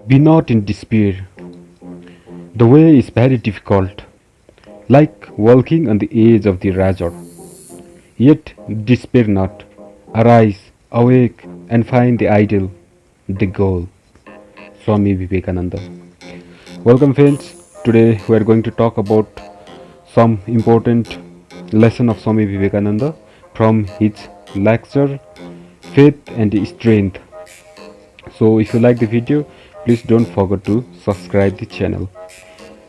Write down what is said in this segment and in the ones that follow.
Be not in despair. The way is very difficult, like walking on the edge of the razor. Yet despair not. Arise, awake, and find the ideal, the goal. Swami Vivekananda. Welcome, friends. Today we are going to talk about some important lesson of Swami Vivekananda from his lecture, Faith and Strength. So, if you like the video, please don't forget to subscribe the channel.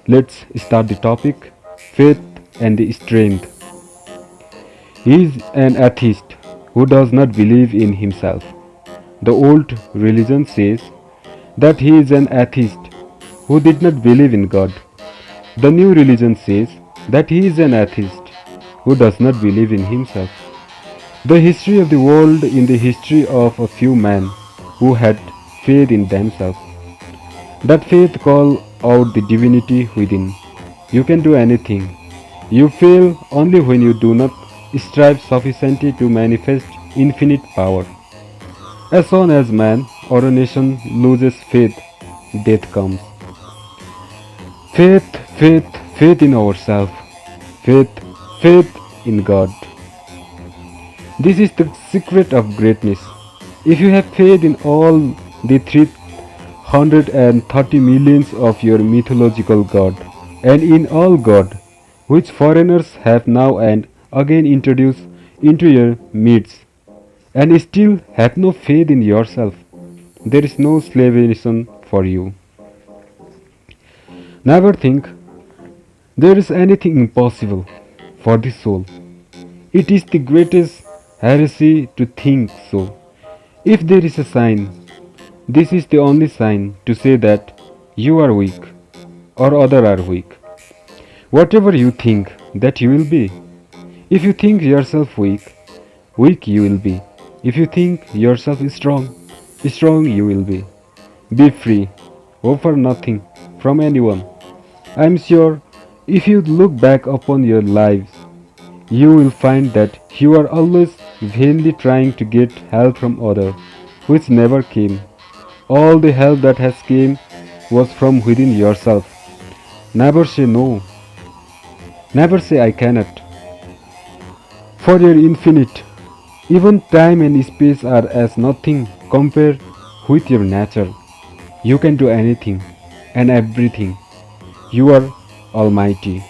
Let's start the topic, Faith and Strength. He is an atheist who does not believe in himself. The old religion says that he is an atheist who did not believe in God. The new religion says that he is an atheist who does not believe in himself. The history of the world in the history of a few men who had faith in themselves. That faith called out the divinity within. You can do anything. You fail only when you do not strive sufficiently to manifest infinite power. As soon as man or a nation loses faith, death comes. Faith, faith, faith in ourselves. Faith, faith in God. This is the secret of greatness. If you have faith in all the 330 millions of your mythological God, and in all God, which foreigners have now and again introduced into your midst, and still have no faith in yourself, there is no salvation for you. Never think there is anything impossible for the soul. It is the greatest heresy to think so. If there is a sign, this is the only sign to say that you are weak or others are weak. Whatever you think that you will be. If you think yourself weak, weak you will be. If you think yourself strong, strong you will be. Be free, offer nothing from anyone. I am sure if you look back upon your lives, you will find that you are always vainly trying to get help from others, which never came. All the help that has came was from within yourself. Never say no. Never say I cannot. For your infinite, even time and space are as nothing compared with your nature. You can do anything and everything. You are almighty.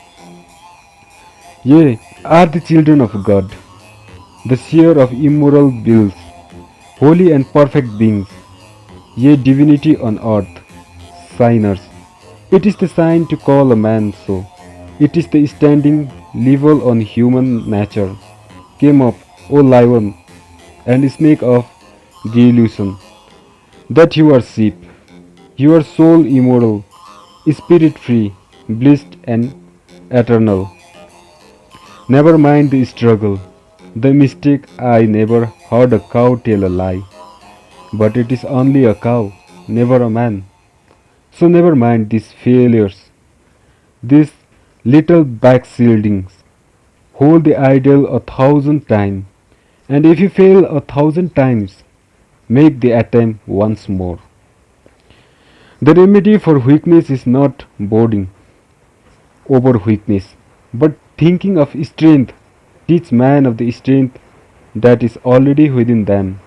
Ye are the children of God, the share of immoral beings, holy and perfect beings, ye divinity on earth, signers. It is the sign to call a man so. It is the standing level on human nature. Came up, O lion, and snake of the illusion, that you are sheep. Your soul immortal, spirit free, blessed and eternal. Never mind the struggle, the mistake. I never heard a cow tell a lie, but it is only a cow, never a man. So never mind these failures, these little backslidings. Hold the ideal 1,000 times, and if you fail 1,000 times, make the attempt once more. The remedy for weakness is not boarding over weakness, but thinking of strength. Teach man of the strength that is already within them.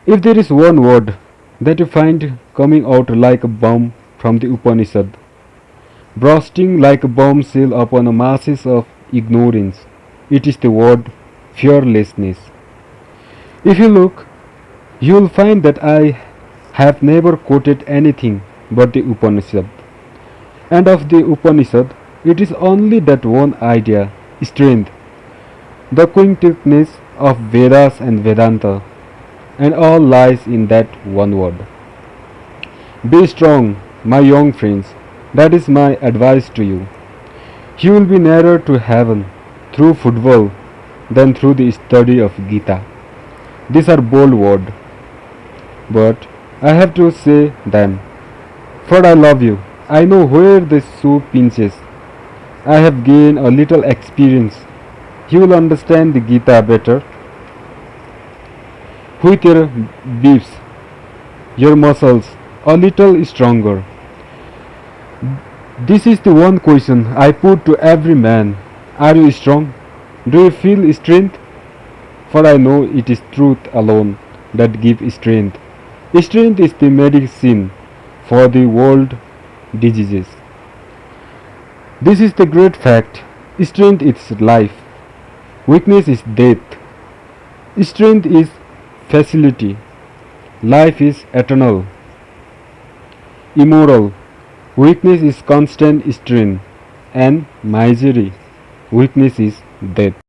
If there is one word that you find coming out like a bomb from the Upanishad, bursting like a bombshell upon a masses of ignorance, it is the word fearlessness. If you look, you will find that I have never quoted anything but the Upanishad. And of the Upanishad, it is only that one idea, strength, the quintessence of Vedas and Vedanta, and all lies in that one word. Be strong, my young friends. That is my advice to you. You will be nearer to heaven through football than through the study of Gita. These are bold words, but I have to say them. For I love you. I know where the shoe pinches. I have gained a little experience. You will understand the Gita better with your beefs, your muscles, a little stronger. This is the one question I put to every man. Are you strong? Do you feel strength? For I know it is truth alone that gives strength. Strength is the medicine for the world diseases. This is the great fact. Strength is life. Weakness is death. Strength is facility. Life is eternal, immoral. Weakness is constant strain, and misery. Weakness is death.